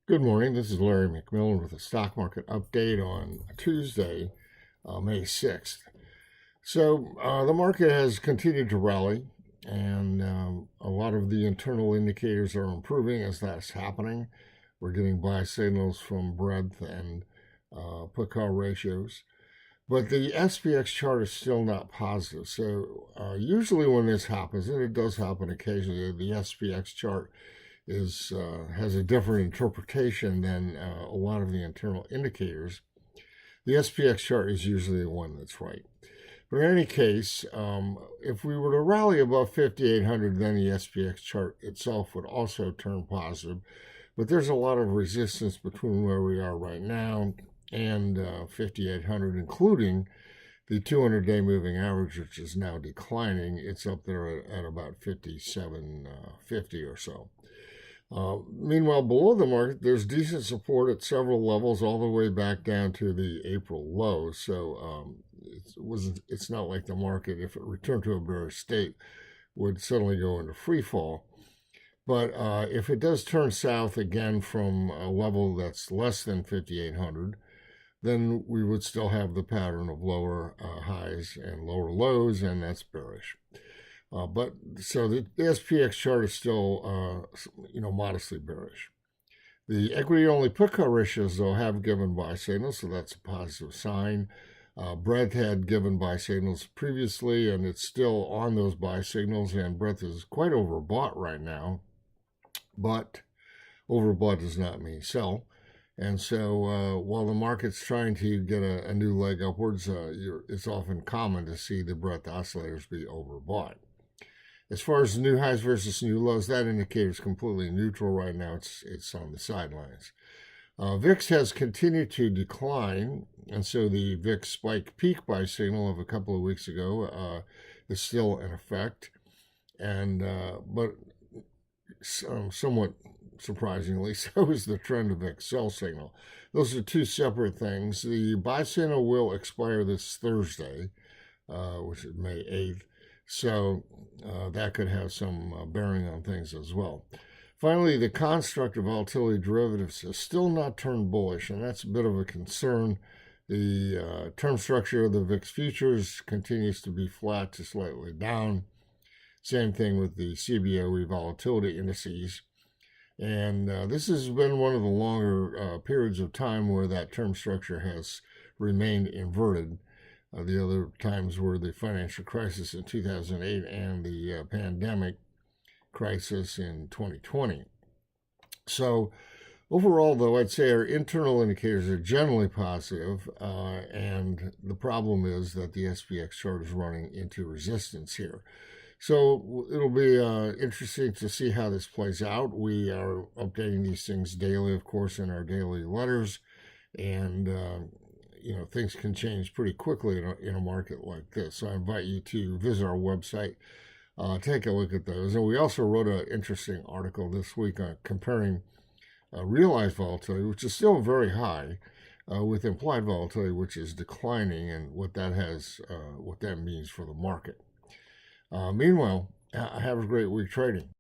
Good morning. This is Larry McMillan with a stock market update on Tuesday, May 6th. The market has continued to rally, and a lot of the internal indicators are improving as that's happening. We're getting buy signals from breadth and put call ratios. But the SPX chart is still not positive. Usually when this happens, and it does happen occasionally, the SPX chart is has a different interpretation than a lot of the internal indicators. The SPX chart is usually the one that's right. But in any case, if we were to rally above 5,800, then the SPX chart itself would also turn positive. But there's a lot of resistance between where we are right now and 5,800, including the 200-day moving average, which is now declining. It's up there at about 57.50 or so. Meanwhile, below the market, there's decent support at several levels, all the way back down to the April low. It's not like the market, if it returned to a bearish state, would suddenly go into free fall. But if it does turn south again from a level that's less than 5,800, then we would still have the pattern of lower highs and lower lows, and that's bearish. So the SPX chart is still, modestly bearish. The equity-only put-call ratios, though, have given buy signals, so that's a positive sign. Breadth had given buy signals previously, and it's still on those buy signals, and breadth is quite overbought right now. But overbought does not mean sell. And so while the market's trying to get a new leg upwards, it's often common to see the breadth oscillators be overbought. As far as new highs versus new lows, that indicator is completely neutral right now. It's on the sidelines. VIX has continued to decline, and so the VIX spike peak buy signal of a couple of weeks ago is still in effect, but somewhat surprisingly, so is the trend of VIX sell signal. Those are two separate things. The buy signal will expire this Thursday, which is May 8th. So that could have some bearing on things as well. Finally, the construct of volatility derivatives has still not turned bullish, and that's a bit of a concern. The term structure of the VIX futures continues to be flat to slightly down. Same thing with the CBOE volatility indices. And this has been one of the longer periods of time where that term structure has remained inverted. The other times were the financial crisis in 2008 and the pandemic crisis in 2020. So overall, though, I'd say our internal indicators are generally positive, and the problem is that the SPX chart is running into resistance here. So it'll be interesting to see how this plays out. We are updating these things daily, of course, in our daily letters, and things can change pretty quickly in a market like this. So I invite you to visit our website, take a look at those. And we also wrote an interesting article this week on comparing realized volatility, which is still very high, with implied volatility, which is declining, and what that means for the market. Meanwhile, have a great week trading.